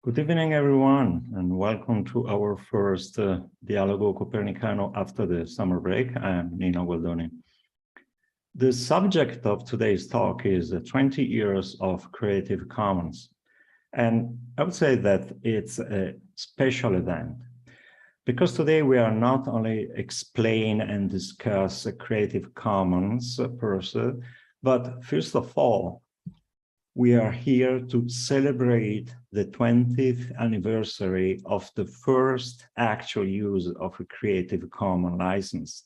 Good evening, everyone, and welcome to our first Dialogo Copernicano after the summer break. I'm Nino Gualdoni. The subject of today's talk is 20 years of Creative Commons. And I would say that it's a special event because today we are not only explain and discuss Creative Commons per se, but first of all, we are here to celebrate the 20th anniversary of the first actual use of a Creative Commons license,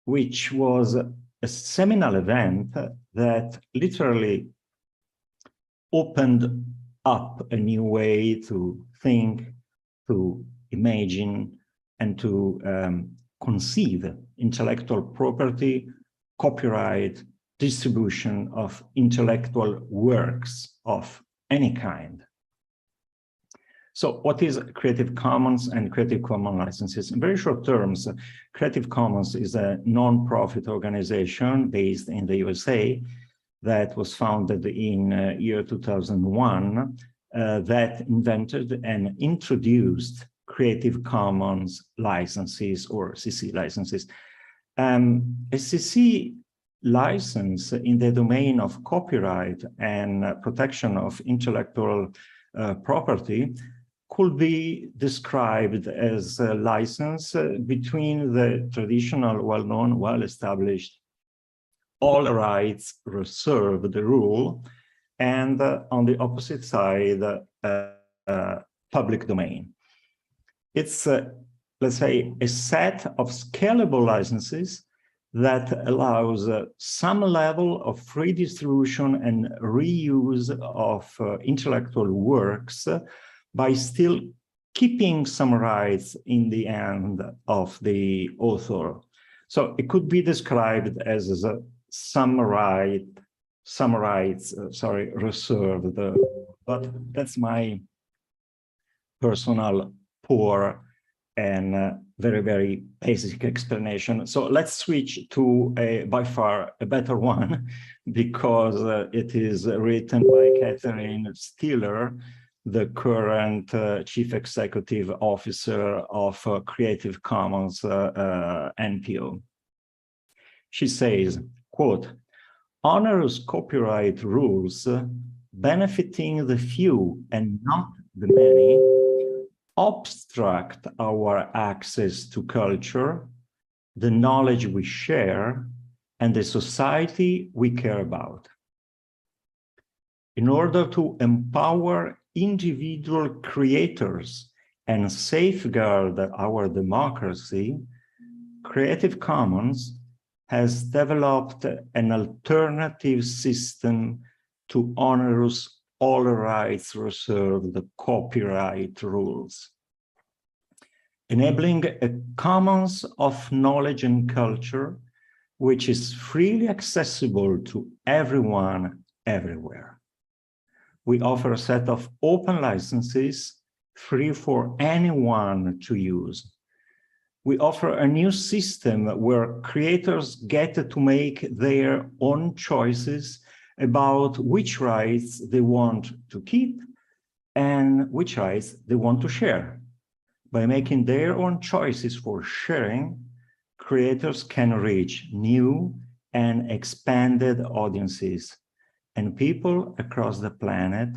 which was a seminal event that literally opened up a new way to think, to imagine, and to conceive intellectual property, copyright, distribution of intellectual works of any kind. So what is Creative Commons and Creative Commons licenses? In very short terms, Creative Commons is a non-profit organization based in the USA that was founded in year 2001 that invented and introduced Creative Commons licenses or CC licenses. A CC license in the domain of copyright and protection of intellectual property could be described as a license between the traditional, well-known, well-established all rights reserved rule and on the opposite side, public domain. It's, let's say, a set of scalable licenses that allows some level of free distribution and reuse of intellectual works by still keeping some rights in the hand of the author. So it could be described as some rights reserved, but that's my personal poor and very, very basic explanation. So let's switch to by far a better one, because it is written by Catherine Stiller, the current Chief Executive Officer of Creative Commons NPO. She says, quote, "Onerous copyright rules benefiting the few and not the many obstruct our access to culture, the knowledge we share, and the society we care about. In order to empower individual creators and safeguard our democracy, Creative Commons has developed an alternative system to onerous all rights reserved copyright rules, enabling a commons of knowledge and culture, which is freely accessible to everyone, everywhere. We offer a set of open licenses free for anyone to use. We offer a new system where creators get to make their own choices about which rights they want to keep and which rights they want to share. By making their own choices for sharing, creators can reach new and expanded audiences, and people across the planet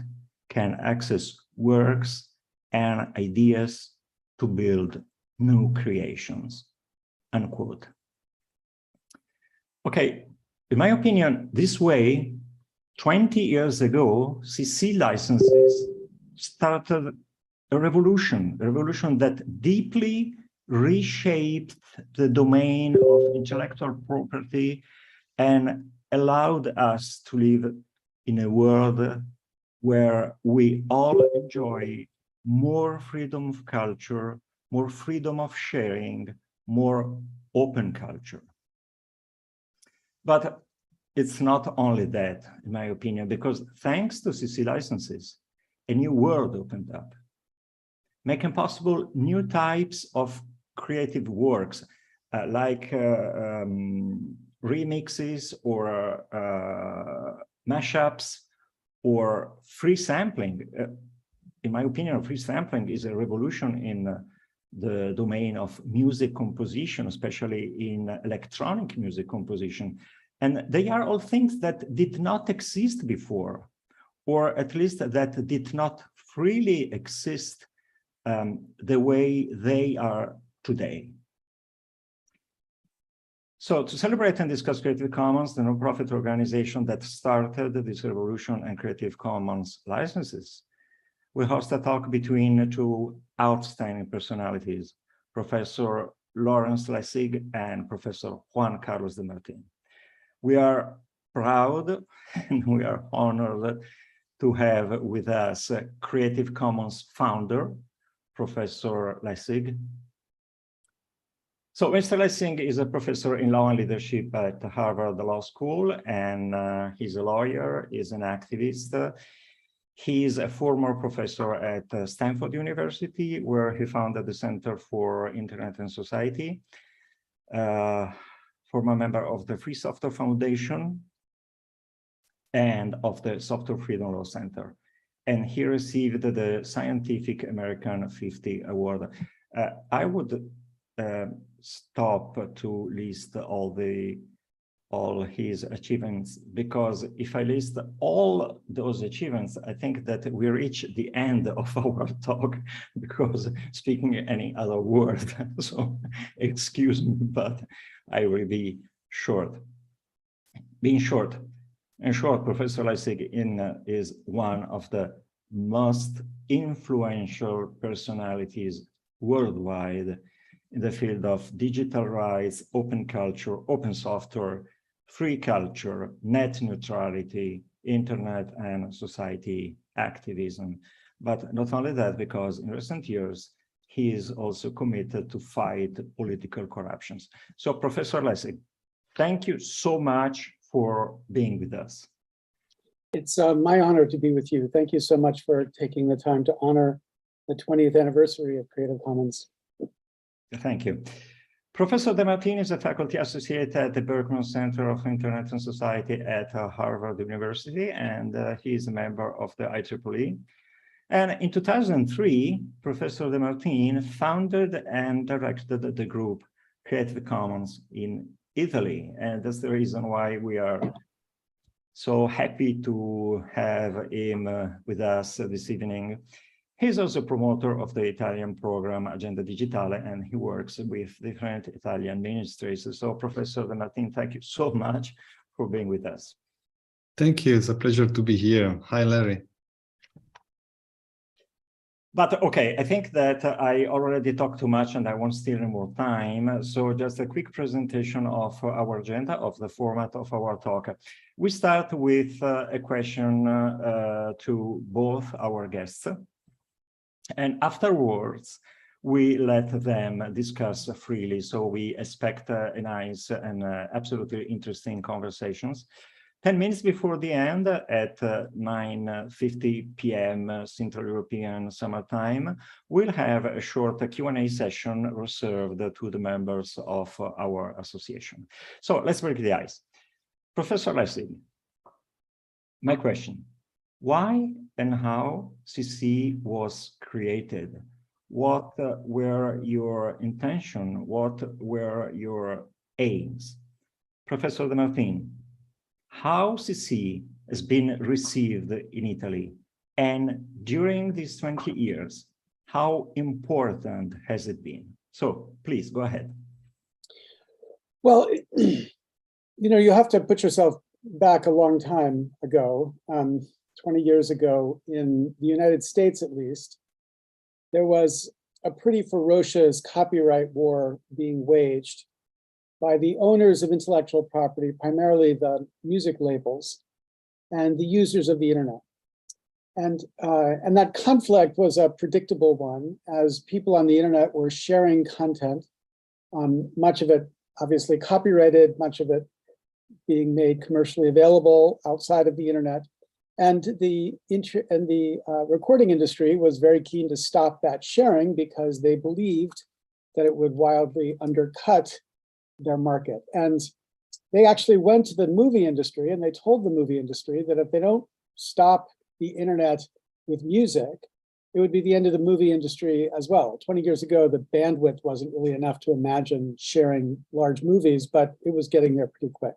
can access works and ideas to build new creations," unquote. Okay, in my opinion, this way, 20 years ago, CC licenses started a revolution that deeply reshaped the domain of intellectual property and allowed us to live in a world where we all enjoy more freedom of culture, more freedom of sharing, more open culture. But it's not only that, in my opinion, because thanks to CC licenses, a new world opened up, making possible new types of creative works, like remixes or mashups or free sampling. in my opinion, free sampling is a revolution in the domain of music composition, especially in electronic music composition. And they are all things that did not exist before, or at least that did not freely exist the way they are today. So to celebrate and discuss Creative Commons, the nonprofit organization that started this revolution and Creative Commons licenses, we host a talk between two outstanding personalities, Professor Lawrence Lessig and Professor Juan Carlos De Martin. We are proud and we are honored to have with us Creative Commons founder, Professor Lessig. So Mr. Lessig is a professor in law and leadership at Harvard Law School, and he's a lawyer, he's an activist. He is a former professor at Stanford University, where he founded the Center for Internet and Society, former member of the Free Software Foundation and of the Software Freedom Law Center. And he received the Scientific American 50 Award. I would stop to list all his achievements, because if I list all those achievements, I think that we reach the end of our talk, because speaking any other word, so excuse me, but I will be short. In short, Professor Lessig is one of the most influential personalities worldwide in the field of digital rights, open culture, open software, free culture, net neutrality, internet and society activism. But not only that, because in recent years, he is also committed to fight political corruptions. So Professor Lessig, thank you so much for being with us. It's my honor to be with you. Thank you so much for taking the time to honor the 20th anniversary of Creative Commons. Thank you. Professor De Martin is a faculty associate at the Berkman Center of Internet and Society at Harvard University, and he is a member of the IEEE. And in 2003, Professor De Martin founded and directed the group Creative Commons in Italy. And that's the reason why we are so happy to have him with us this evening. He's also promoter of the Italian program Agenda Digitale, and he works with different Italian ministries. So Professor De Martin, thank you so much for being with us. Thank you. It's a pleasure to be here. Hi, Larry. But okay, I think that I already talked too much and I won't steal any more time. So just a quick presentation of our agenda, of the format of our talk. We start with a question to both our guests. And afterwards, we let them discuss freely. So we expect a nice and absolutely interesting conversations. 10 minutes before the end, at 9:50 p.m. Central European Summer Time, we'll have a short Q&A session reserved to the members of our association. So let's break the ice. Professor Lessig, my question, why and how CC was created? What were your intentions? What were your aims? Professor De Martin, how CC has been received in Italy, and during these 20 years, how important has it been? So please go ahead. Well, you have to put yourself back a long time ago, 20 years ago, in the United States at least. There was a pretty ferocious copyright war being waged by the owners of intellectual property, primarily the music labels, and the users of the internet. And that conflict was a predictable one, as people on the internet were sharing content, much of it obviously copyrighted, much of it being made commercially available outside of the internet. And the recording industry was very keen to stop that sharing because they believed that it would wildly undercut their market. And they actually went to the movie industry and they told the movie industry that if they don't stop the internet with music, it would be the end of the movie industry as well. 20 years ago, the bandwidth wasn't really enough to imagine sharing large movies, but it was getting there pretty quick.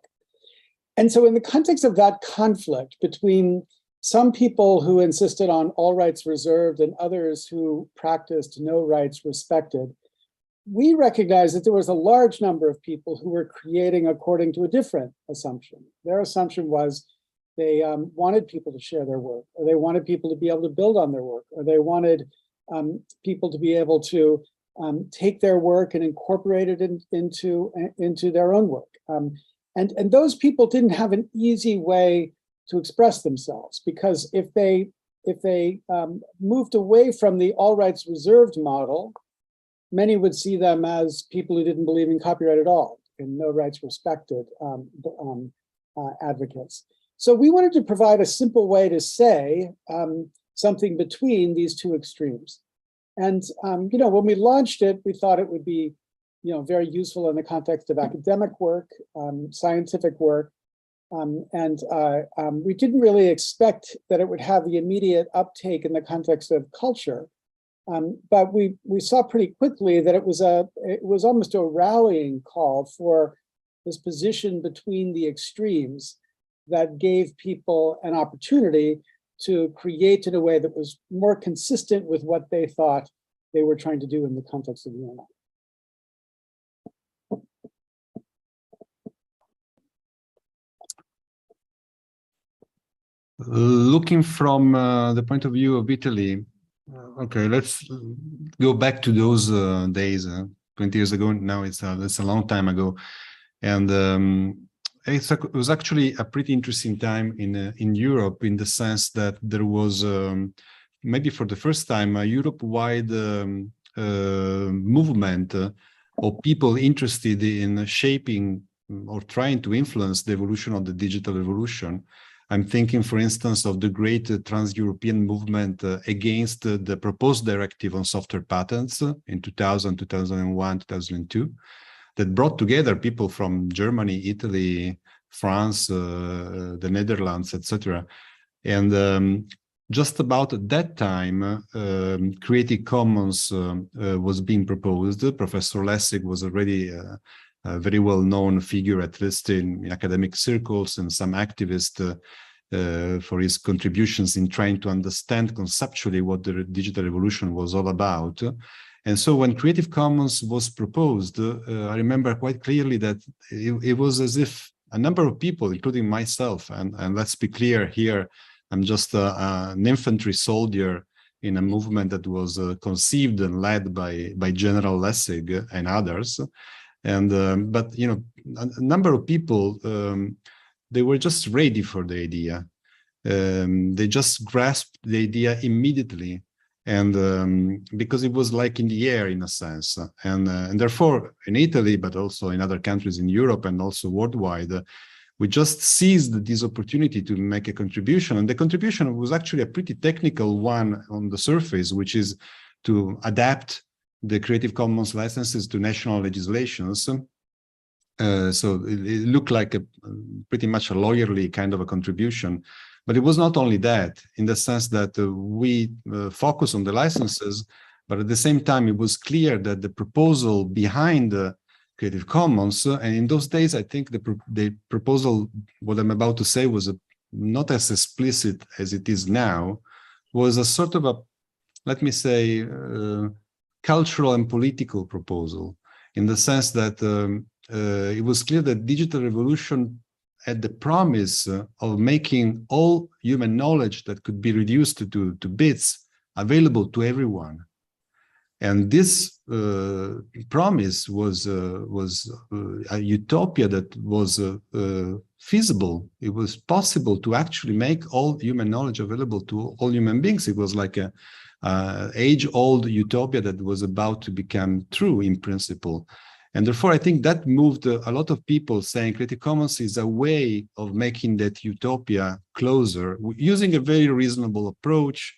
And so in the context of that conflict between some people who insisted on all rights reserved and others who practiced no rights respected, we recognized that there was a large number of people who were creating according to a different assumption. Their assumption was they wanted people to share their work, or they wanted people to be able to build on their work, or they wanted people to be able to take their work and incorporate it into their own work. And those people didn't have an easy way to express themselves, because if they moved away from the all rights reserved model, many would see them as people who didn't believe in copyright at all, and no rights respected advocates. So we wanted to provide a simple way to say something between these two extremes. And when we launched it, we thought it would be very useful in the context of academic work, scientific work. We didn't really expect that it would have the immediate uptake in the context of culture. But we saw pretty quickly that it was almost a rallying call for this position between the extremes that gave people an opportunity to create in a way that was more consistent with what they thought they were trying to do in the context of the internet. Looking from the point of view of Italy, okay, let's go back to those days, 20 years ago. Now it's a long time ago, and it was actually a pretty interesting time in Europe, in the sense that there was maybe for the first time a Europe-wide movement of people interested in shaping or trying to influence the evolution of the digital revolution. I'm thinking, for instance, of the great trans-European movement against the proposed directive on software patents in 2000, 2001, 2002, that brought together people from Germany, Italy, France, the Netherlands, etc. And just about at that time, Creative Commons was being proposed. Professor Lessig was already a very well-known figure, at least in academic circles, and some activists for his contributions in trying to understand conceptually what the digital revolution was all about. And so when Creative Commons was proposed, I remember quite clearly that it was as if a number of people, including myself, and let's be clear here, I'm just an infantry soldier in a movement that was conceived and led by General Lessig and others. And but a number of people, they were just ready for the idea. They just grasped the idea immediately, and because it was like in the air, in a sense. And therefore, in Italy, but also in other countries in Europe and also worldwide, we just seized this opportunity to make a contribution. And the contribution was actually a pretty technical one on the surface, which is to adapt the Creative Commons licenses to national legislations. So it looked like pretty much a lawyerly kind of a contribution. But it was not only that, in the sense that we focus on the licenses, but at the same time, it was clear that the proposal behind the Creative Commons, and in those days, I think the proposal, what I'm about to say, was not as explicit as it is now, was a sort of a, let me say, cultural and political proposal, in the sense that it was clear that digital revolution had the promise of making all human knowledge that could be reduced to bits available to everyone. And this promise was a utopia that was feasible. It was possible to actually make all human knowledge available to all human beings. It was like a age-old utopia that was about to become true in principle. And therefore, I think that moved a lot of people saying Creative Commons is a way of making that utopia closer, using a very reasonable approach.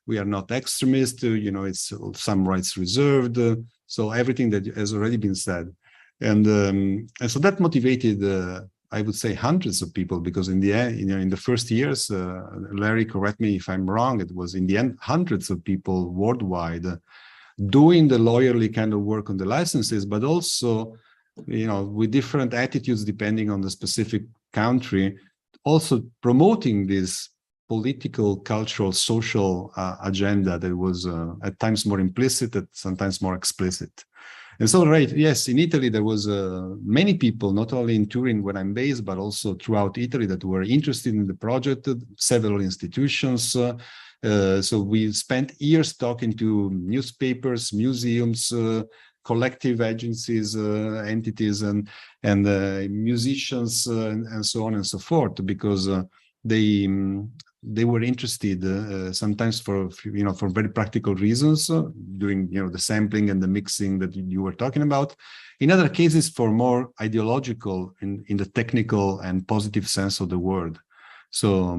We are not extremists, it's some rights reserved. So everything that has already been said. And so that motivated I would say hundreds of people, because in the end, in the first years, Larry, correct me if I'm wrong, it was in the end hundreds of people worldwide doing the lawyerly kind of work on the licenses, but also, with different attitudes depending on the specific country, also promoting this political, cultural, social agenda that was at times more implicit, at sometimes more explicit. And so, right, yes, in Italy, there was many people, not only in Turin where I'm based, but also throughout Italy that were interested in the project, several institutions. So we spent years talking to newspapers, museums, collective agencies, entities, and musicians, and so on and so forth, because they were interested sometimes for very practical reasons, doing the sampling and the mixing that you were talking about. In other cases, for more ideological, in the technical and positive sense of the word. So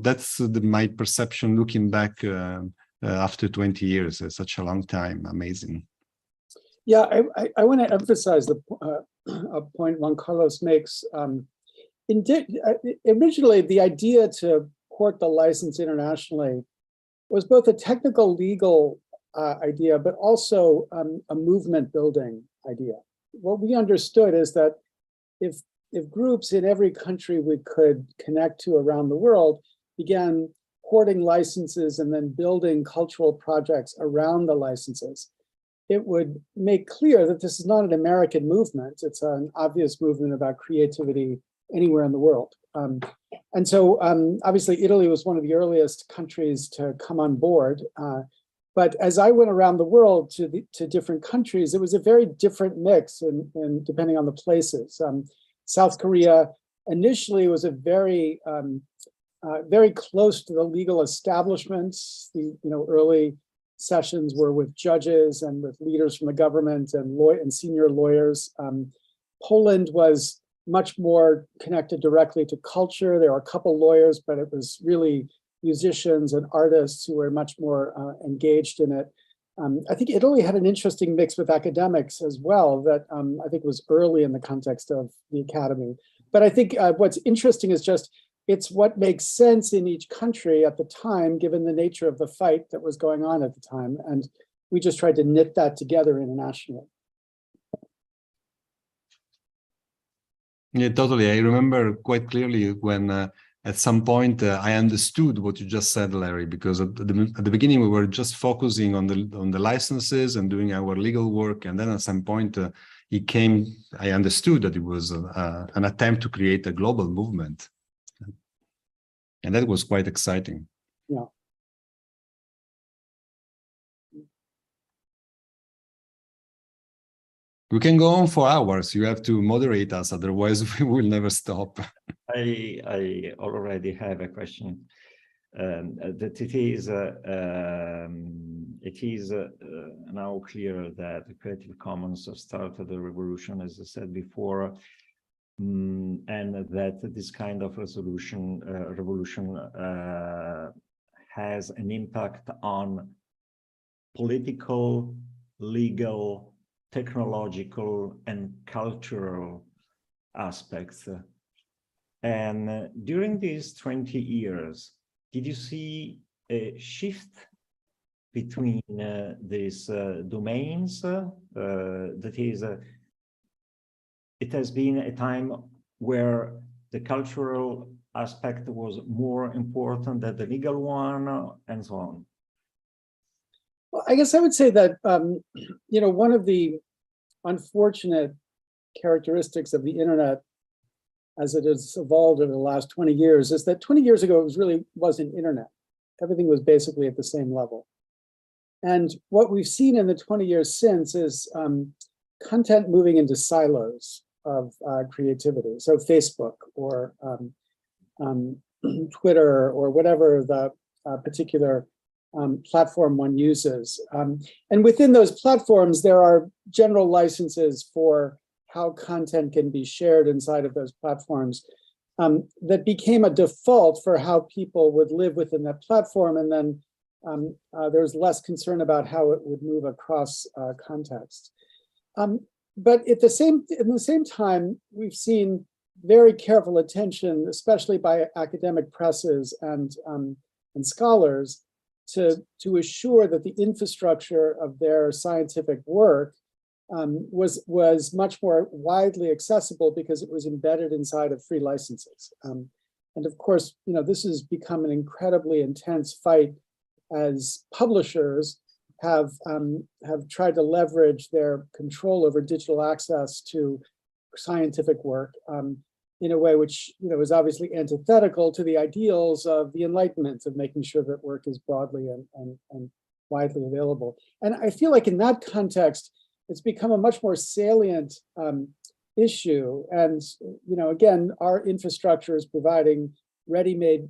that's my perception looking back after 20 years. Such a long time. Amazing. Yeah, I want to emphasize a point Juan Carlos makes. Originally, the idea to port the license internationally was both a technical legal idea, but also a movement building idea. What we understood is that if groups in every country we could connect to around the world began porting licenses and then building cultural projects around the licenses, it would make clear that this is not an American movement. It's an obvious movement about creativity anywhere in the world. And so obviously Italy was one of the earliest countries to come on board. But as I went around the world to different countries, it was a very different mix and depending on the places. South Korea initially was a very close to the legal establishments. The early sessions were with judges and with leaders from the government and senior lawyers. Poland was much more connected directly to culture. There were a couple lawyers, but it was really musicians and artists who were much more engaged in it. I think Italy had an interesting mix with academics as well that I think was early in the context of the academy. But I think what's interesting is just it's what makes sense in each country at the time, given the nature of the fight that was going on at the time. And we just tried to knit that together internationally. Yeah, totally. I remember quite clearly when at some point I understood what you just said, Larry, because at the beginning we were just focusing on the licenses and doing our legal work, and then at some point I understood that it was an attempt to create a global movement, and that was quite exciting. Yeah. We can go on for hours. You have to moderate us, otherwise we will never stop. I already have a question. That it is now clear that the Creative Commons started a revolution, as I said before, and that this kind of revolution has an impact on political, legal, technological, and cultural aspects. And during these 20 years, did you see a shift between these domains? That is, it has been a time where the cultural aspect was more important than the legal one, and so on. Well, I guess I would say that, one of the unfortunate characteristics of the internet as it has evolved over the last 20 years is that 20 years ago, it wasn't internet. Everything was basically at the same level. And what we've seen in the 20 years since is content moving into silos of creativity. So Facebook or Twitter or whatever the particular platform one uses. And within those platforms, there are general licenses for how content can be shared inside of those platforms that became a default for how people would live within that platform. And then there's less concern about how it would move across context. But in the same time, we've seen very careful attention, especially by academic presses and scholars, to assure that the infrastructure of their scientific work was much more widely accessible because it was embedded inside of free licenses. And of course, this has become an incredibly intense fight as publishers have tried to leverage their control over digital access to scientific work in a way which is obviously antithetical to the ideals of the Enlightenment, of making sure that work is broadly and widely available. And I feel like in that context, it's become a much more salient issue. And again, our infrastructure is providing ready-made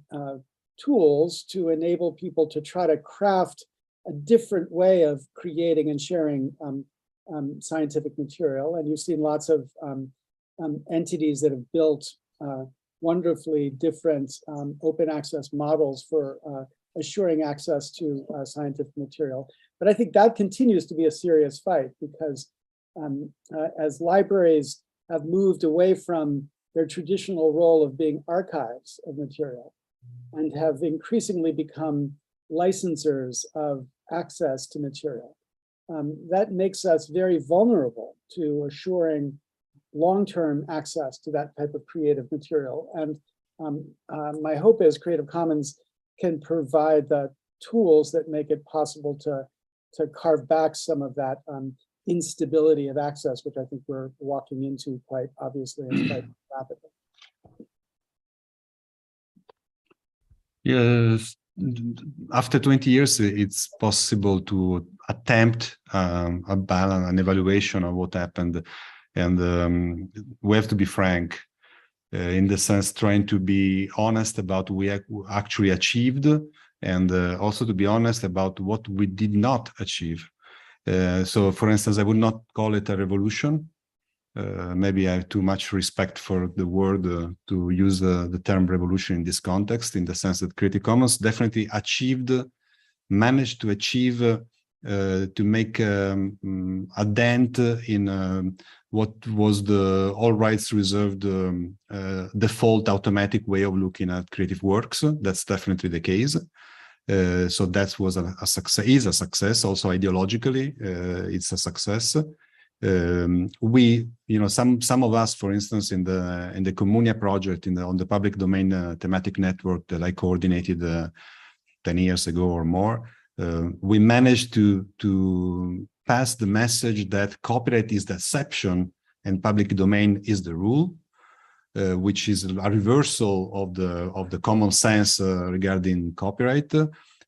tools to enable people to try to craft a different way of creating and sharing scientific material. And you've seen lots of entities that have built wonderfully different open access models for assuring access to scientific material. But I think that continues to be a serious fight because as libraries have moved away from their traditional role of being archives of material and have increasingly become licensors of access to material, that makes us very vulnerable to assuring long-term access to that type of creative material. And my hope is Creative Commons can provide the tools that make it possible to carve back some of that instability of access, which I think we're walking into quite obviously and quite rapidly. Yes, after 20 years, it's possible to attempt a balance, an evaluation of what happened. And we have to be frank, in the sense trying to be honest about what we actually achieved, and also to be honest about what we did not achieve. So, for instance, I would not call it a revolution. Maybe I have too much respect for the word to use the term revolution in this context, in the sense that Creative Commons definitely managed to achieve, to make a dent in what was the all rights reserved default automatic way of looking at creative works. That's definitely the case. So that was a success, is a success. Also ideologically, it's a success. We, some of us, for instance, in the Communia project, on the public domain thematic network that I coordinated 10 years ago or more, we managed to pass the message that copyright is the exception and public domain is the rule, which is a reversal of the common sense regarding copyright.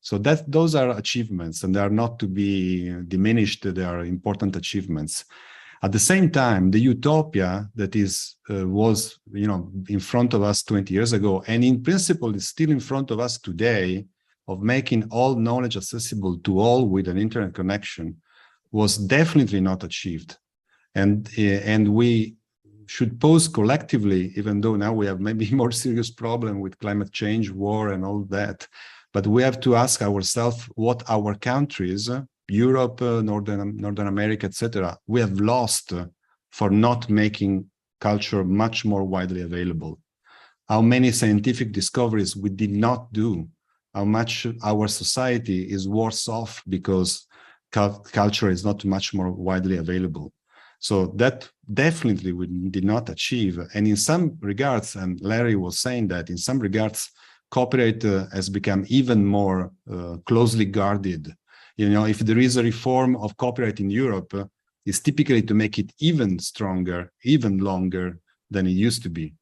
So those are achievements, and they are not to be diminished. They are important achievements. At the same time, the utopia that was in front of us 20 years ago, and in principle is still in front of us today, of making all knowledge accessible to all with an internet connection, was definitely not achieved. And we should pose collectively, even though now we have maybe more serious problem with climate change, war, and all that, but we have to ask ourselves what our countries, Europe, Northern America, etc., we have lost for not making culture much more widely available. How many scientific discoveries we did not do, how much our society is worse off because culture is not much more widely available. So that definitely we did not achieve. And in some regards, and Larry was saying that in some regards, copyright has become even more closely guarded. If there is a reform of copyright in Europe, it's typically to make it even stronger, even longer than it used to be.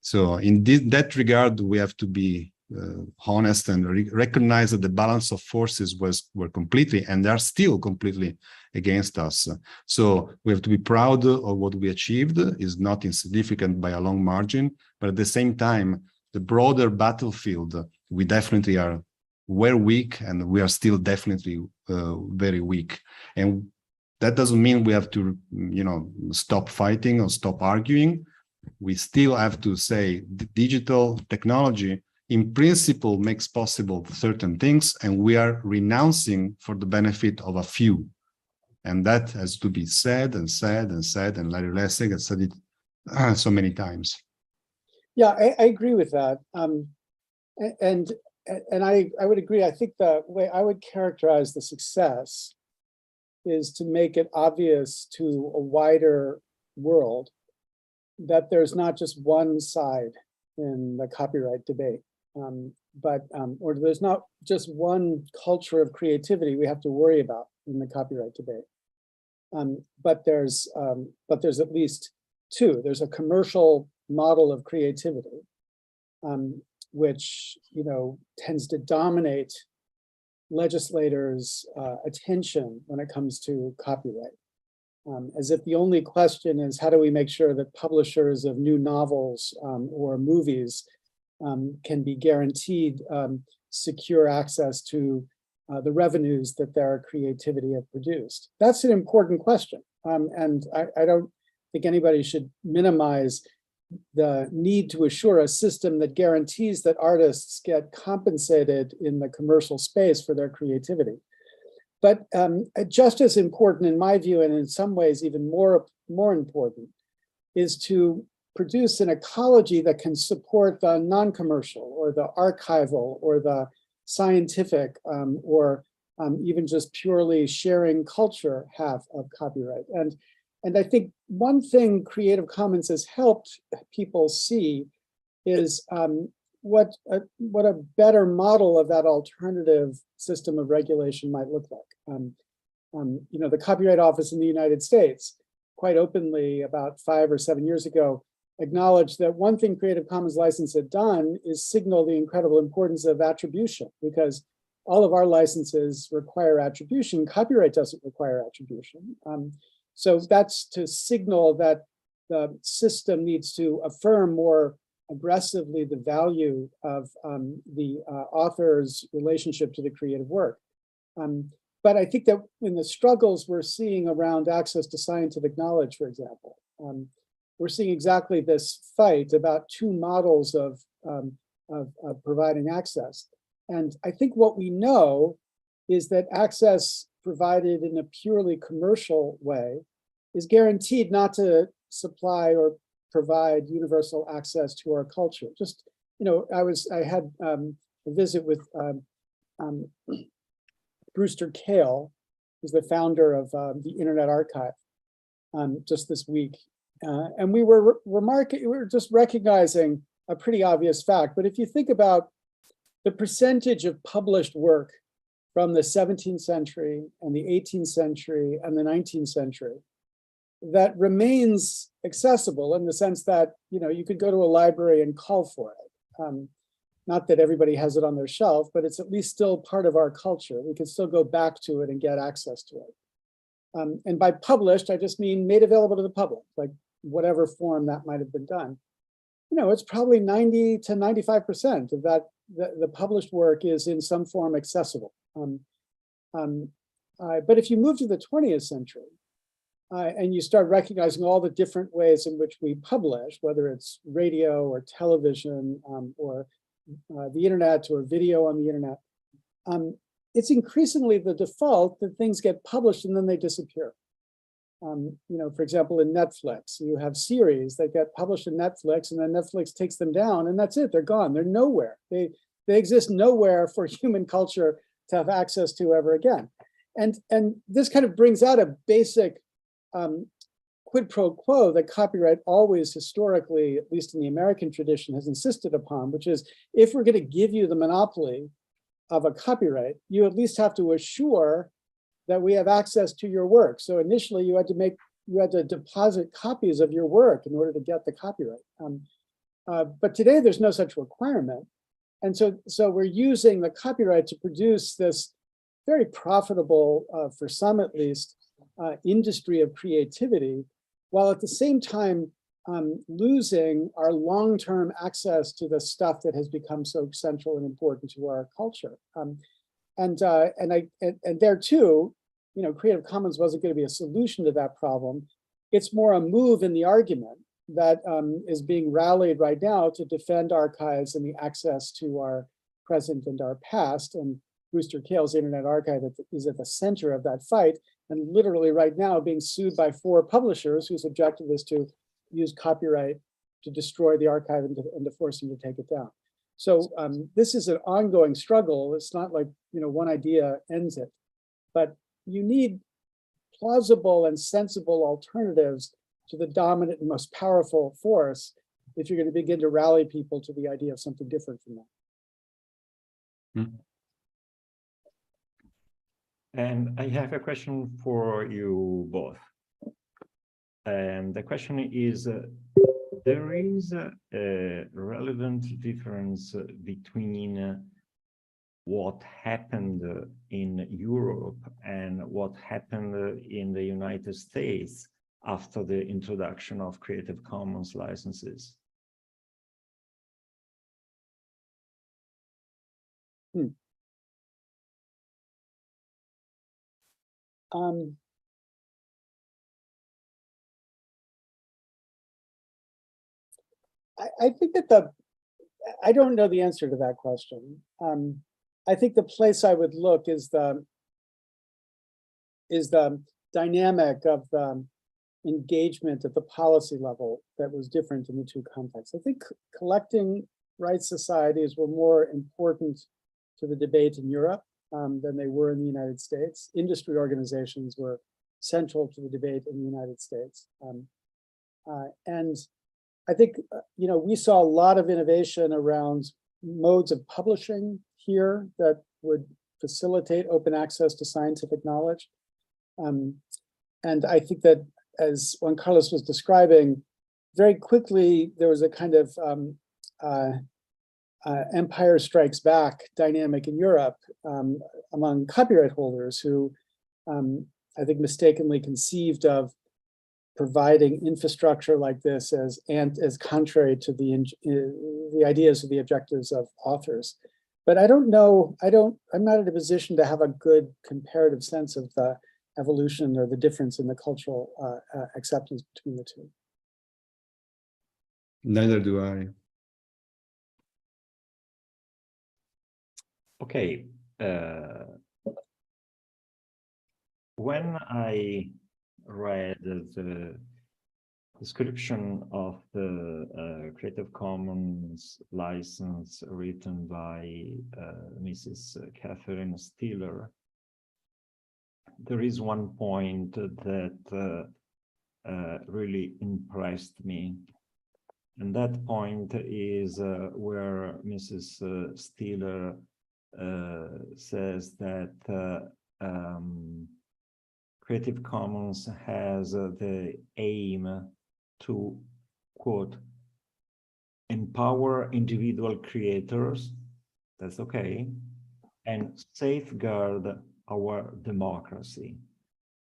So in that regard, we have to be honest and recognize that the balance of forces were completely, and they are still completely against us. So we have to be proud of what we achieved. Is not insignificant by a long margin, but at the same time, the broader battlefield, we definitely were weak, and we are still definitely very weak. And that doesn't mean we have to, stop fighting or stop arguing. We still have to say the digital technology in principle makes possible certain things, and we are renouncing for the benefit of a few. And that has to be said and said and said, and Larry Lessig has said it so many times. Yeah, I agree with that. And I would agree. I think the way I would characterize the success is to make it obvious to a wider world that there's not just one side in the copyright debate, or there's not just one culture of creativity we have to worry about in the copyright debate. But there's at least two. There's a commercial model of creativity, which tends to dominate legislators' attention when it comes to copyright, as if the only question is how do we make sure that publishers of new novels or movies can be guaranteed secure access to the revenues that their creativity have produced. That's an important question, and I don't think anybody should minimize the need to assure a system that guarantees that artists get compensated in the commercial space for their creativity. But just as important, in my view, and in some ways even more important, is to produce an ecology that can support the non-commercial or the archival or the scientific or even just purely sharing culture half of copyright. And I think one thing Creative Commons has helped people see is what a better model of that alternative system of regulation might look like. The Copyright Office in the United States, quite openly about 5 or 7 years ago, acknowledged that one thing Creative Commons license had done is signal the incredible importance of attribution, because all of our licenses require attribution. Copyright doesn't require attribution. So that's to signal that the system needs to affirm more aggressively the value of the author's relationship to the creative work. But I think that in the struggles we're seeing around access to scientific knowledge, for example, we're seeing exactly this fight about two models of providing access. And I think what we know is that access provided in a purely commercial way is guaranteed not to supply or provide universal access to our culture. Just, I had a visit with Brewster Kahle, who's the founder of the Internet Archive, just this week. And we were just recognizing a pretty obvious fact. But if you think about the percentage of published work from the 17th century and the 18th century and the 19th century, that remains accessible in the sense that, you could go to a library and call for it. Not that everybody has it on their shelf, but it's at least still part of our culture. We can still go back to it and get access to it. And by published, I just mean made available to the public, like whatever form that might have been done. It's probably 90 to 95% of that, the published work is in some form accessible. But if you move to the 20th century, and you start recognizing all the different ways in which we publish, whether it's radio or television or the internet or video on the internet, it's increasingly the default that things get published and then they disappear. For example, in Netflix, you have series that get published in Netflix and then Netflix takes them down and that's it, they're gone, they're nowhere. They exist nowhere for human culture to have access to ever again. And this kind of brings out a basic quid pro quo that copyright always historically, at least in the American tradition, has insisted upon, which is if we're going to give you the monopoly of a copyright, you at least have to assure that we have access to your work. So initially you had to deposit copies of your work in order to get the copyright. But today there's no such requirement. And so we're using the copyright to produce this very profitable, for some at least, industry of creativity, while at the same time losing our long-term access to the stuff that has become so central and important to our culture. And there too, Creative Commons wasn't going to be a solution to that problem. It's more a move in the argument that is being rallied right now to defend archives and the access to our present and our past. And Brewster Kahle's Internet Archive is at the center of that fight, and literally right now being sued by 4 publishers whose objective is to use copyright to destroy the archive and to force him to take it down. So this is an ongoing struggle. It's not like, one idea ends it, but you need plausible and sensible alternatives to the dominant and most powerful force if you're going to begin to rally people to the idea of something different from that. And I have a question for you both. And the question is, there is a relevant difference between what happened in Europe and what happened in the United States after the introduction of Creative Commons licenses. I think that I don't know the answer to that question. I think the place I would look is the dynamic of the engagement at the policy level that was different in the two contexts. I think collecting rights societies were more important to the debate in Europe than they were in the United States. Industry organizations were central to the debate in the United States. And I think, we saw a lot of innovation around modes of publishing here that would facilitate open access to scientific knowledge. And I think that, as Juan Carlos was describing, very quickly there was a kind of Empire Strikes Back dynamic in Europe among copyright holders who I think mistakenly conceived of providing infrastructure like this as contrary to the ideas or the objectives of authors. But I don't know, I'm not in a position to have a good comparative sense of the evolution or the difference in the cultural acceptance between the two. Neither do I. Okay. When I read the description of the Creative Commons license written by Mrs. Catherine Stiller, there is one point that really impressed me. And that point is where Mrs. Stiller says that Creative Commons has the aim to, quote, empower individual creators, that's okay, and safeguard our democracy.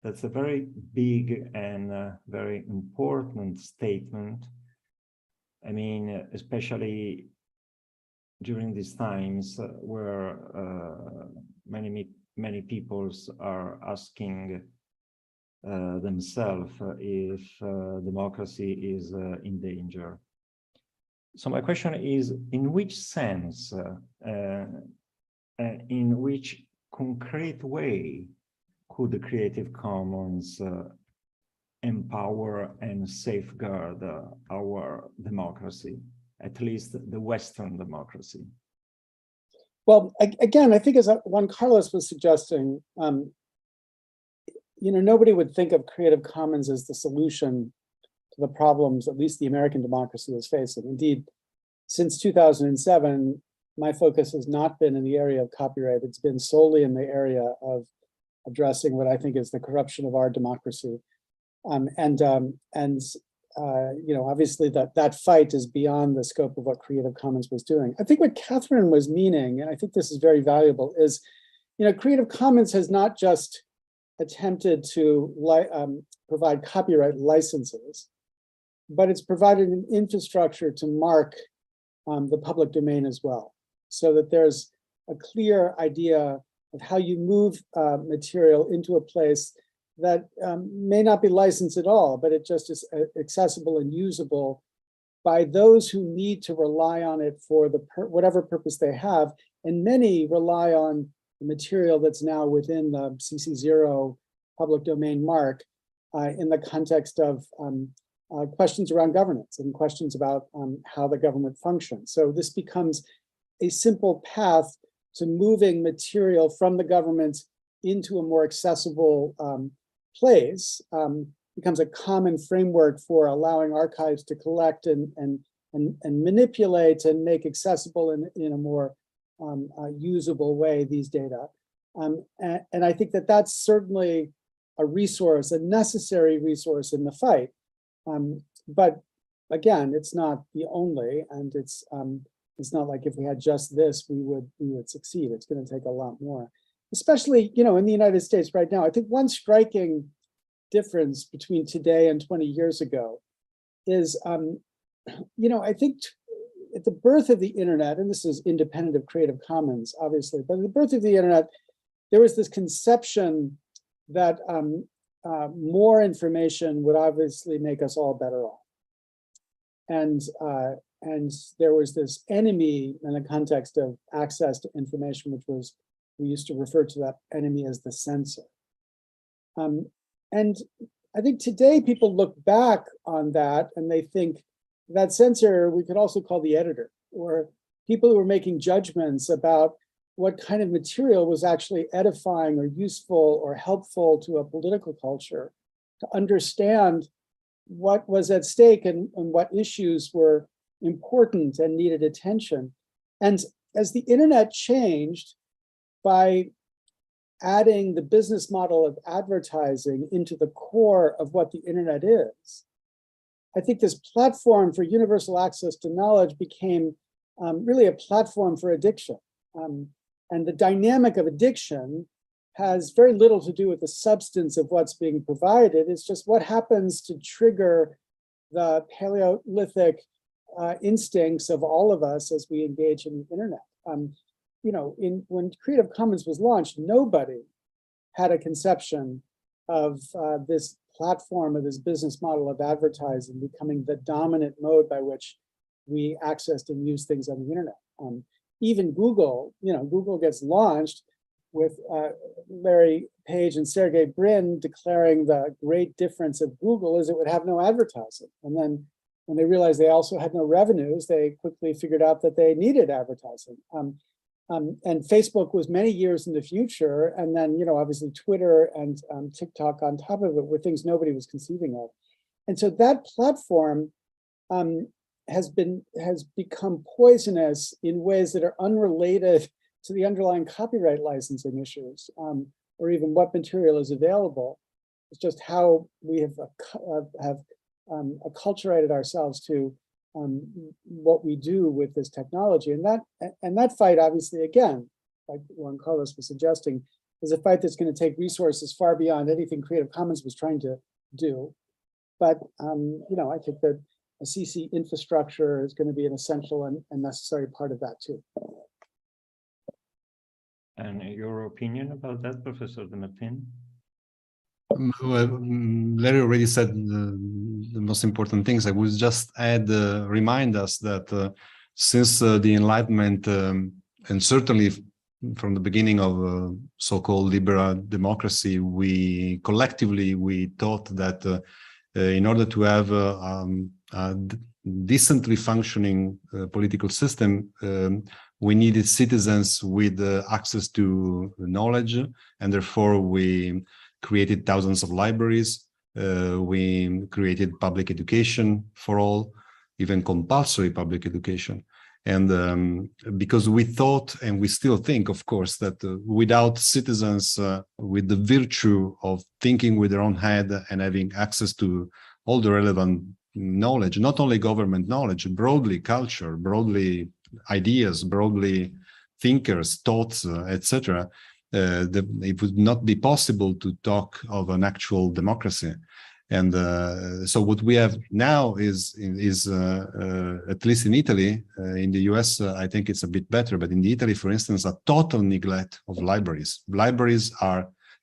That's a very big and very important statement. I mean, especially during these times where many peoples are asking themselves if democracy is in danger. So my question is, in which sense, in which concrete way could the Creative Commons empower and safeguard our democracy, at least the Western democracy? Well, again, I think as Juan Carlos was suggesting, nobody would think of Creative Commons as the solution to the problems at least the American democracy is facing. Indeed, since 2007, my focus has not been in the area of copyright. It's been solely in the area of addressing what I think is the corruption of our democracy. Obviously that fight is beyond the scope of what Creative Commons was doing. I think what Catherine was meaning, and I think this is very valuable, is, Creative Commons has not just attempted to provide copyright licenses, but it's provided an infrastructure to mark the public domain as well, so that there's a clear idea of how you move material into a place that may not be licensed at all, but it just is accessible and usable by those who need to rely on it for whatever purpose they have. And many rely on the material that's now within the CC0 public domain mark in the context of questions around governance and questions about how the government functions. So this becomes a simple path to moving material from the government into a more accessible place, becomes a common framework for allowing archives to collect and manipulate and make accessible in a more usable way these data. And I think that that's certainly a resource, a necessary resource in the fight. But again, it's not the only, and it's not like if we had just this, we would succeed. It's going to take a lot more, especially, you know, in the United States right now. I think one striking difference between today and 20 years ago is, you know, I think at the birth of the internet, and this is independent of Creative Commons, obviously, but at the birth of the internet, there was this conception that more information would obviously make us all better off. And there was this enemy in the context of access to information, which was, we used to refer to that enemy as the censor. And I think today people look back on that and they think that censor we could also call the editor, or people who were making judgments about what kind of material was actually edifying or useful or helpful to a political culture, to understand what was at stake and what issues were important and needed attention. And as the internet changed by adding the business model of advertising into the core of what the internet is, I think this platform for universal access to knowledge became really a platform for addiction. And the dynamic of addiction has very little to do with the substance of what's being provided. It's just what happens to trigger the Paleolithic instincts of all of us as we engage in the internet. You know, when Creative Commons was launched, nobody had a conception of this platform, of this business model of advertising becoming the dominant mode by which we accessed and used things on the internet. Even Google, you know, Google gets launched with Larry Page and Sergey Brin declaring the great difference of Google is it would have no advertising. And then when they realized they also had no revenues, they quickly figured out that they needed advertising. And Facebook was many years in the future. And then, you know, obviously Twitter and TikTok on top of it were things nobody was conceiving of. And so that platform has become poisonous in ways that are unrelated to the underlying copyright licensing issues, or even what material is available. It's just how we have acculturated ourselves to what we do with this technology. And that fight, obviously, again, like Juan Carlos was suggesting, is a fight that's going to take resources far beyond anything Creative Commons was trying to do. But you know, I think that a CC infrastructure is going to be an essential and necessary part of that too. And your opinion about that, Professor De Martin? Well, Larry already said the most important things. I would just add, remind us that since the Enlightenment, and certainly from the beginning of so-called liberal democracy, we collectively thought that in order to have a decently functioning political system, we needed citizens with access to knowledge, and therefore we created thousands of libraries. We created public education for all, even compulsory public education. And because we thought, and we still think, of course, that without citizens with the virtue of thinking with their own head and having access to all the relevant knowledge, not only government knowledge, broadly culture, broadly ideas, broadly thinkers, thoughts, etc., it would not be possible to talk of an actual democracy. And so what we have now is at least in Italy, in the US, I think it's a bit better, but in Italy, for instance, a total neglect of libraries. Libraries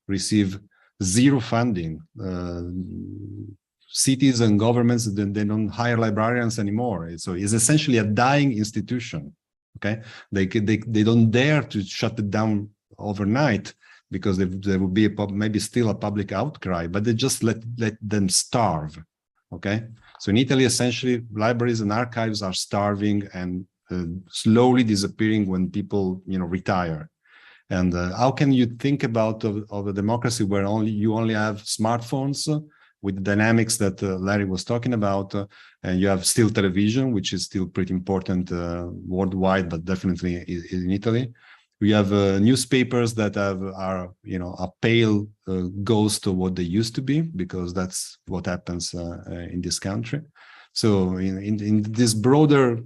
receive zero funding. Cities and governments, they don't hire librarians anymore. So it's essentially a dying institution. Okay, they don't dare to shut it down overnight because there will be maybe still a public outcry, but they just let them starve. Okay, So in Italy, essentially, libraries and archives are starving and slowly disappearing when people, retire. And how can you think about of a democracy where you only have smartphones with the dynamics that Larry was talking about, and you have still television, which is still pretty important worldwide, but definitely in Italy. We have newspapers that are a pale ghost of what they used to be, because that's what happens in this country. So in this broader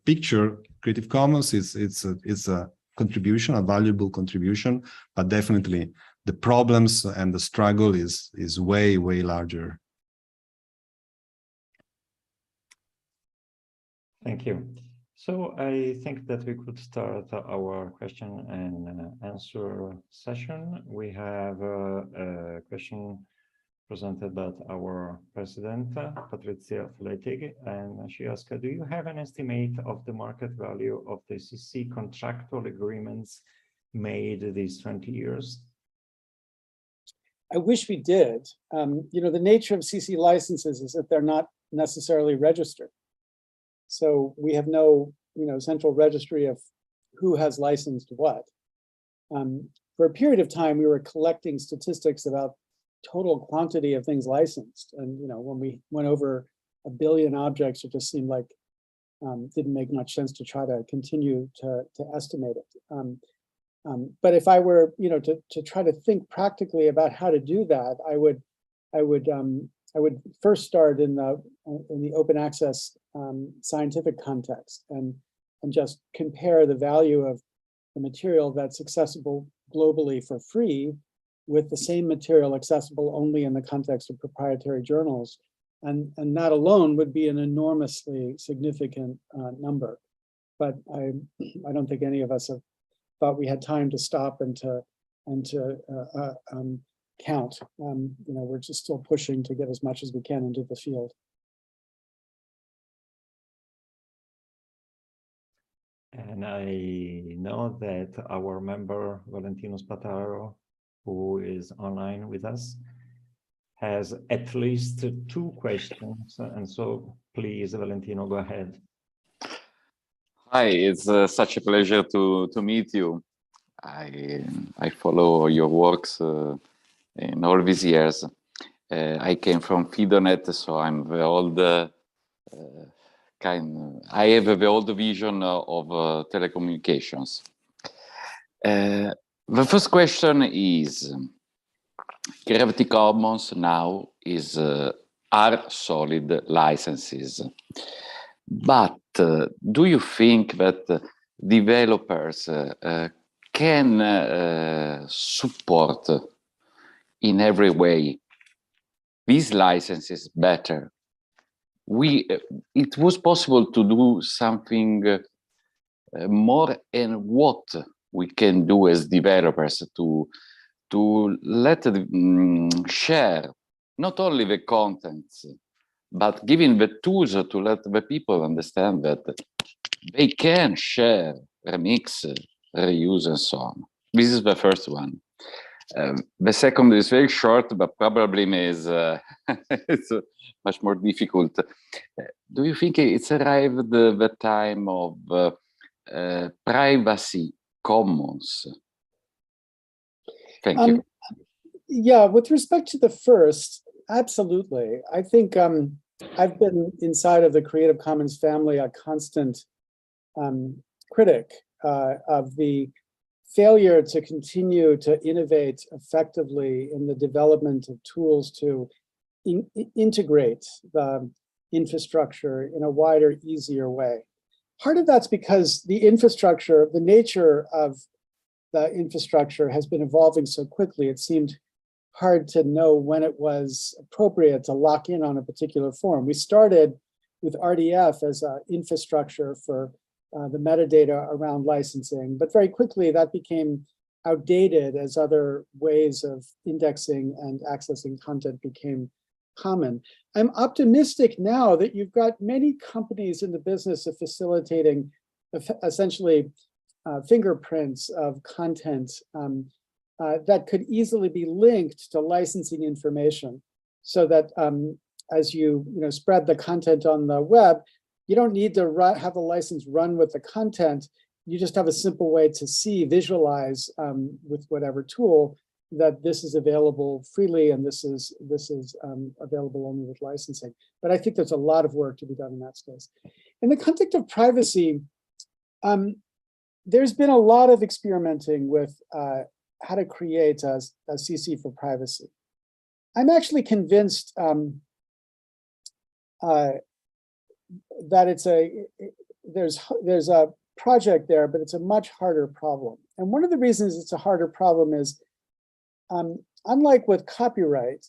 picture, Creative Commons it's a contribution, a valuable contribution, but definitely the problems and the struggle is way larger. Thank you. So I think that we could start our question and answer session. We have a question presented by our president, Lessig, and she asked, do you have an estimate of the market value of the CC contractual agreements made these 20 years? I wish we did. The nature of CC licenses is that they're not necessarily registered. So we have no, central registry of who has licensed what. For a period of time, we were collecting statistics about total quantity of things licensed. And, when we went over 1 billion objects, it just seemed like didn't make much sense to try to continue to estimate it. But if I were, to try to think practically about how to do that, I would first start in the open access scientific context and just compare the value of the material that's accessible globally for free with the same material accessible only in the context of proprietary journals. And that alone would be an enormously significant number. But I don't think any of us have thought we had time to stop and to count. We're just still pushing to get as much as we can into the field. And I know that our member, Valentino Spataro, who is online with us, has at least 2 questions. And so please, Valentino, go ahead. Hi, it's such a pleasure to meet you. I follow your works in all these years. I came from Fidonet, so I'm the old I have the old vision of telecommunications. The first question is, Creative Commons now are solid licenses. But do you think that developers can support in every way these licenses better? It was possible to do something more, and what we can do as developers to let share not only the contents, but giving the tools to let the people understand that they can share, remix, reuse, and so on. This is the first one. The second is very short, but probably is it's much more difficult. Do you think it's arrived the time of privacy commons? Thank you. Yeah, with respect to the first, absolutely. I think I've been inside of the Creative Commons family a constant critic of the failure to continue to innovate effectively in the development of tools to integrate the infrastructure in a wider, easier way. Part of that's because the infrastructure, the nature of the infrastructure has been evolving so quickly, it seemed hard to know when it was appropriate to lock in on a particular form. We started with RDF as an infrastructure for the metadata around licensing, but very quickly that became outdated as other ways of indexing and accessing content became common. I'm optimistic now that you've got many companies in the business of facilitating essentially fingerprints of content that could easily be linked to licensing information, so that as you spread the content on the web, you don't need to have the license run with the content. You just have a simple way to visualize with whatever tool that this is available freely and this is available only with licensing. But I think there's a lot of work to be done in that space. In the context of privacy, there's been a lot of experimenting with how to create a CC for privacy. I'm actually convinced that there's a project there, but it's a much harder problem. And one of the reasons it's a harder problem is, unlike with copyright,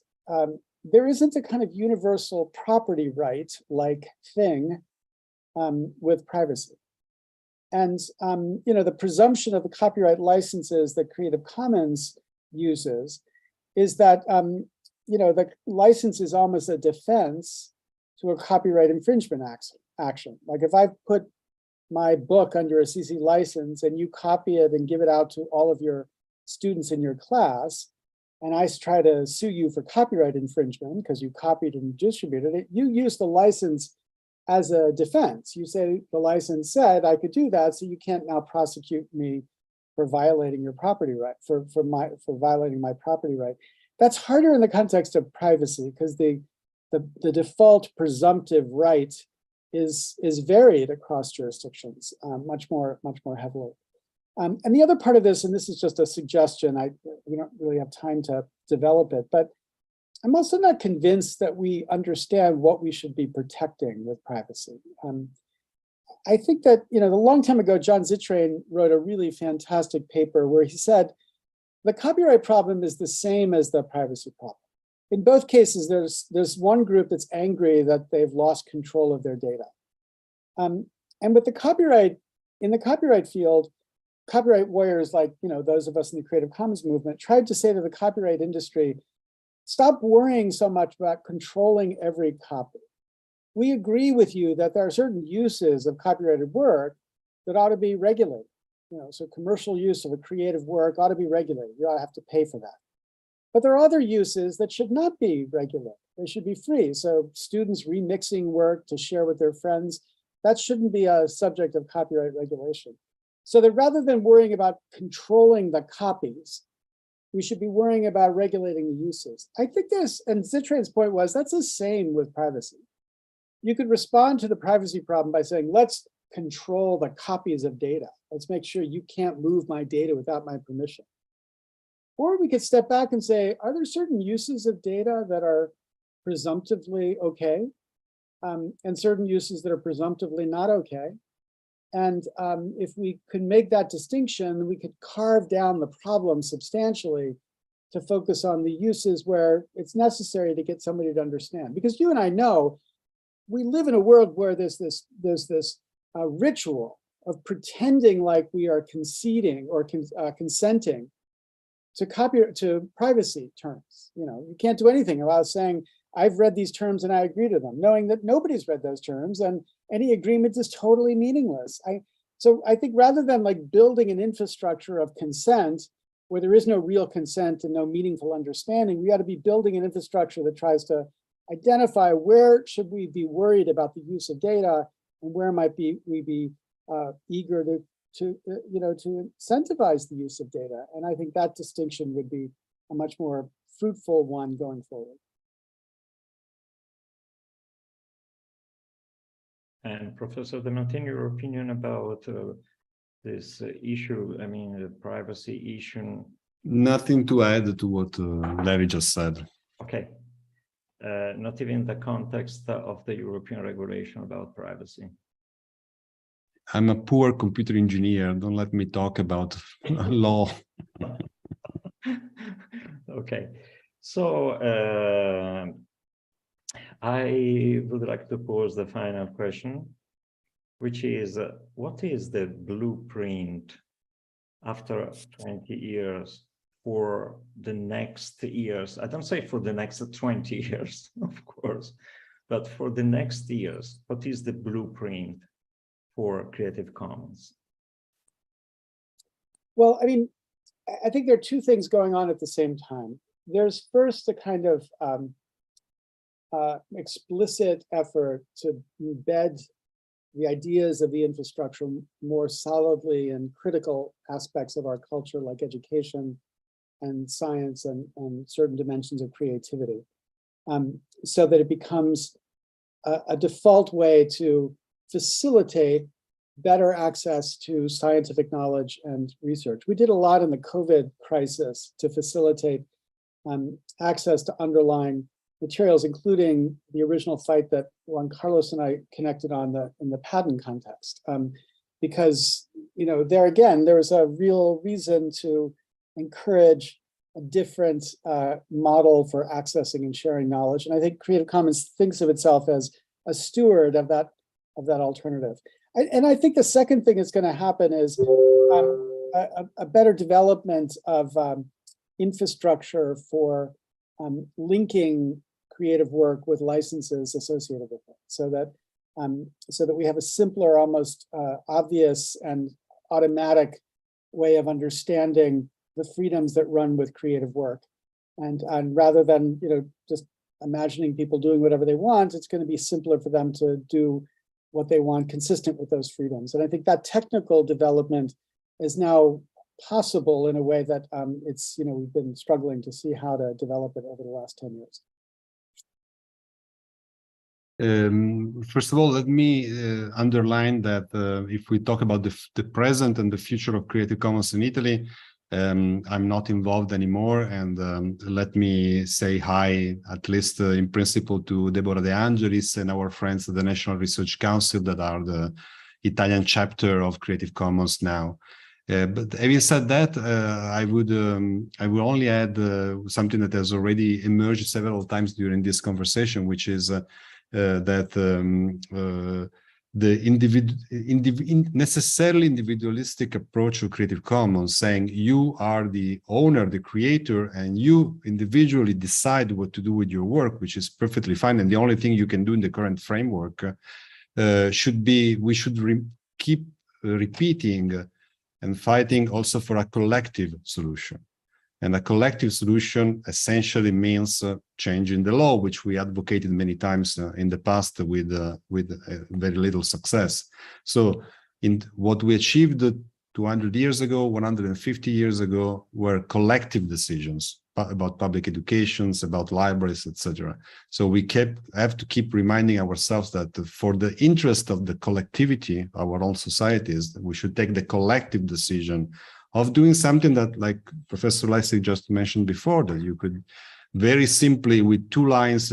there isn't a kind of universal property right like thing with privacy. And the presumption of the copyright licenses that Creative Commons uses is that the license is almost a defense to a copyright infringement action. Like if I put my book under a CC license and you copy it and give it out to all of your students in your class, and I try to sue you for copyright infringement because you copied and distributed it, you use the license as a defense. You say the license said I could do that, so you can't now prosecute me for violating your property right, for violating my property right. That's harder in the context of privacy because the default presumptive right is varied across jurisdictions much more heavily. And the other part of this, and this is just a suggestion, we don't really have time to develop it, but I'm also not convinced that we understand what we should be protecting with privacy. I think that, a long time ago, John Zittrain wrote a really fantastic paper where he said, the copyright problem is the same as the privacy problem. In both cases, there's one group that's angry that they've lost control of their data. And with the copyright, in the copyright field, copyright warriors like those of us in the Creative Commons movement tried to say to the copyright industry, stop worrying so much about controlling every copy. We agree with you that there are certain uses of copyrighted work that ought to be regulated. So commercial use of a creative work ought to be regulated. You ought to have to pay for that. But there are other uses that should not be regulated. They should be free. So students remixing work to share with their friends, that shouldn't be a subject of copyright regulation. So that rather than worrying about controlling the copies, we should be worrying about regulating the uses. I think and Zittrain's point was, that's the same with privacy. You could respond to the privacy problem by saying, let's control the copies of data. Let's make sure you can't move my data without my permission. Or we could step back and say, are there certain uses of data that are presumptively okay, and certain uses that are presumptively not okay? And if we could make that distinction, we could carve down the problem substantially to focus on the uses where it's necessary to get somebody to understand. Because you and I know, we live in a world where there's this ritual of pretending like we are conceding or consenting to privacy terms. You can't do anything without saying, I've read these terms and I agree to them, knowing that nobody's read those terms and any agreement is totally meaningless. So I think rather than like building an infrastructure of consent where there is no real consent and no meaningful understanding, we ought to be building an infrastructure that tries to identify where should we be worried about the use of data and where might we be eager to incentivize the use of data. And I think that distinction would be a much more fruitful one going forward. And Professor De Martin, your opinion about this issue, the privacy issue? Nothing to add to what Larry just said. Okay. Not even in the context of the European regulation about privacy. I'm a poor computer engineer. Don't let me talk about law. Okay. So I would like to pose the final question, which is, what is the blueprint after 20 years for the next years? I don't say for the next 20 years, of course, but for the next years, what is the blueprint for Creative Commons? Well, I think there are two things going on at the same time. There's first a kind of explicit effort to embed the ideas of the infrastructure more solidly in critical aspects of our culture, like education and science and certain dimensions of creativity, so that it becomes a default way to facilitate better access to scientific knowledge and research. We did a lot in the COVID crisis to facilitate access to underlying materials, including the original fight that Juan Carlos and I connected on in the patent context. Because, there again, there was a real reason to encourage a different model for accessing and sharing knowledge. And I think Creative Commons thinks of itself as a steward of that alternative. And I think the second thing that's going to happen is a better development of infrastructure for linking creative work with licenses associated with it, so that we have a simpler, almost obvious and automatic way of understanding the freedoms that run with creative work, and rather than just imagining people doing whatever they want, it's going to be simpler for them to do what they want consistent with those freedoms. And I think that technical development is now possible in a way that we've been struggling to see how to develop it over the last 10 years. First of all, let me underline that if we talk about the present and the future of Creative Commons in Italy, I'm not involved anymore, and let me say hi, at least in principle, to Deborah De Angelis and our friends at the National Research Council that are the Italian chapter of Creative Commons now. But having said that, I would only add something that has already emerged several times during this conversation, which is that the necessarily individualistic approach to Creative Commons, saying you are the owner, the creator, and you individually decide what to do with your work, which is perfectly fine, and the only thing you can do in the current framework we should keep repeating and fighting also for a collective solution. And a collective solution essentially means changing the law, which we advocated many times in the past with very little success. So in what we achieved 200 years ago, 150 years ago, were collective decisions about public educations, about libraries, etc. So we have to keep reminding ourselves that for the interest of the collectivity, our own societies, we should take the collective decision of doing something that, like Professor Lessig just mentioned before, that you could very simply with 2 lines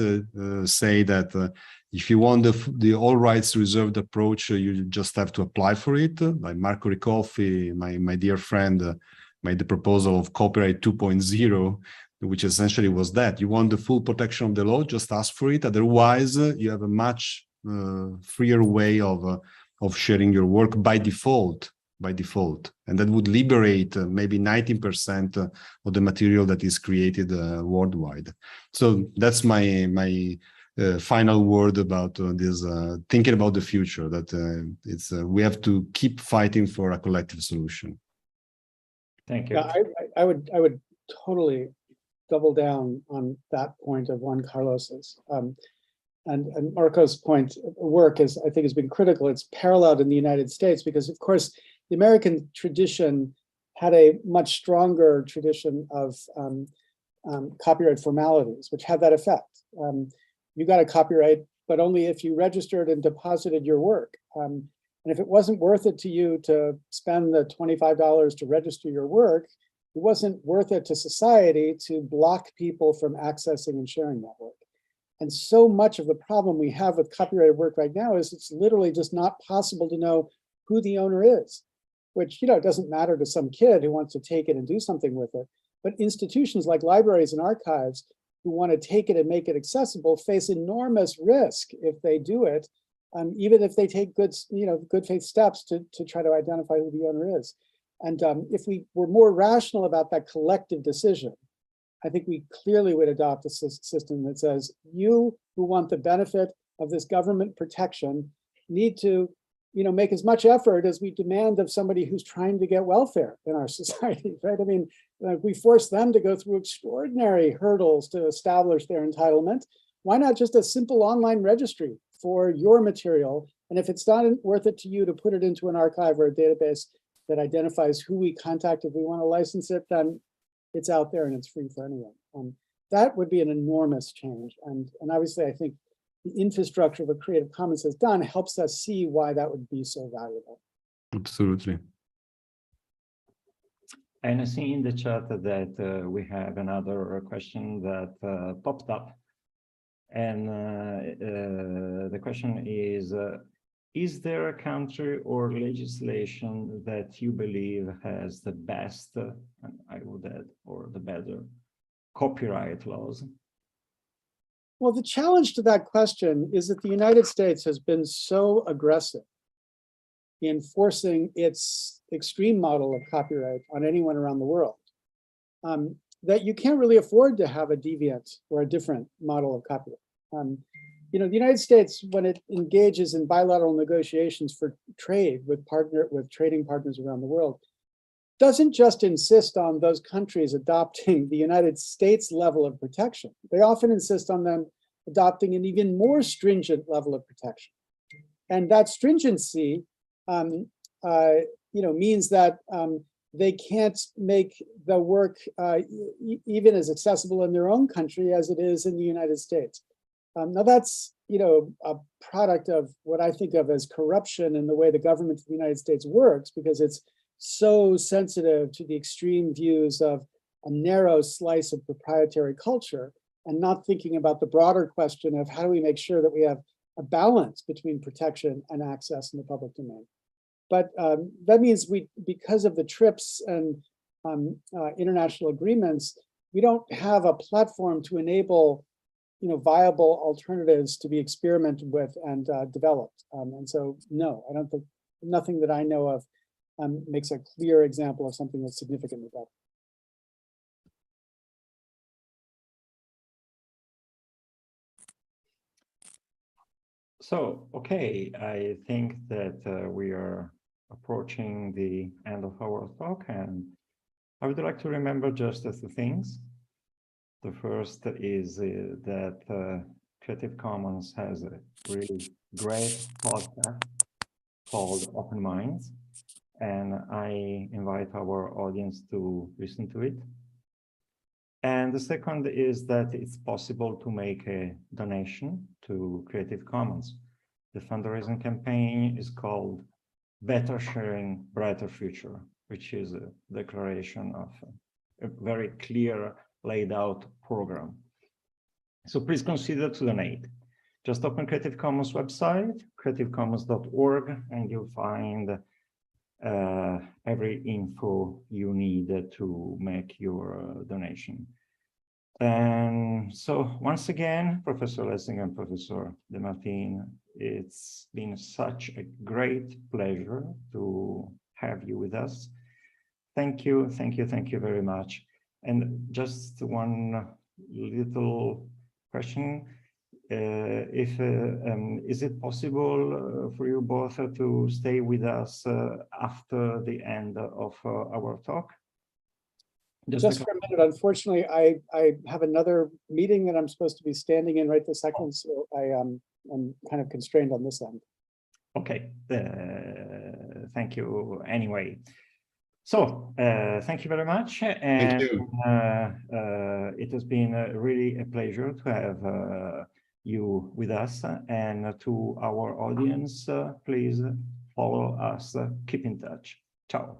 say that if you want the all rights reserved approach, you just have to apply for it. Like Marco Ricolfi, my dear friend, made the proposal of copyright 2.0, which essentially was that you want the full protection of the law, just ask for it. Otherwise, you have a much freer way of sharing your work by default. And that would liberate maybe 19% of the material that is created worldwide. So that's my final word about this, thinking about the future, that we have to keep fighting for a collective solution. Thank you. Yeah, I would totally double down on that point of Juan Carlos's. And Marco's point, work is, I think, has been critical. It's paralleled in the United States because, of course, the American tradition had a much stronger tradition of copyright formalities, which had that effect. You got a copyright, but only if you registered and deposited your work. And if it wasn't worth it to you to spend the $25 to register your work, it wasn't worth it to society to block people from accessing and sharing that work. And so much of the problem we have with copyrighted work right now is it's literally just not possible to know who the owner is, which, it doesn't matter to some kid who wants to take it and do something with it. But institutions like libraries and archives who want to take it and make it accessible face enormous risk if they do it, even if they take good faith steps to try to identify who the owner is. And if we were more rational about that collective decision, I think we clearly would adopt a system that says, you who want the benefit of this government protection need to make as much effort as we demand of somebody who's trying to get welfare in our society, right? I mean, we force them to go through extraordinary hurdles to establish their entitlement. why not just a simple online registry for your material? And if it's not worth it to you to put it into an archive or a database that identifies who we contact if we want to license it, then it's out there and it's free for anyone. That would be an enormous change. And obviously, I think the infrastructure of what Creative Commons has done helps us see why that would be so valuable. Absolutely. And I see in the chat that we have another question that popped up. And the question is there a country or legislation that you believe has the best, and I would add, or the better, copyright laws? Well, the challenge to that question is that the United States has been so aggressive in forcing its extreme model of copyright on anyone around the world that you can't really afford to have a deviant or a different model of copyright. You know, the United States, when it engages in bilateral negotiations for trade with trading partners around the world, doesn't just insist on those countries adopting the United States level of protection. They often insist on them adopting an even more stringent level of protection. And that stringency, means that they can't make the work even as accessible in their own country as it is in the United States. Now that's, a product of what I think of as corruption in the way the government of the United States works, because it's so sensitive to the extreme views of a narrow slice of proprietary culture and not thinking about the broader question of how do we make sure that we have a balance between protection and access in the public domain. But that means because of the TRIPS and international agreements, we don't have a platform to enable viable alternatives to be experimented with and developed. And so, no, I don't think, nothing that I know of makes a clear example of something that's significantly better. So, okay, I think that we are approaching the end of our talk, and I would like to remember just a few things. The first is that Creative Commons has a really great podcast called Open Minds, and I invite our audience to listen to it. And the second is that it's possible to make a donation to Creative Commons. The fundraising campaign is called Better Sharing, Brighter Future, which is a declaration of a very clear, laid out program. So please consider to donate. Just open Creative Commons website, creativecommons.org, and you'll find every info you need to make your donation. And so once again, Professor Lessig and Professor De Martin, it's been such a great pleasure to have you with us. Thank you, thank you, thank you very much. And just one little question. Is it possible for you both to stay with us after the end of our talk? Just for a minute, unfortunately, I have another meeting that I'm supposed to be standing in right this second, so I'm kind of constrained on this end. Okay, thank you anyway. So, thank you very much. And Thank you. it has been really a pleasure to have you with us, and to our audience, please follow us, keep in touch. Ciao.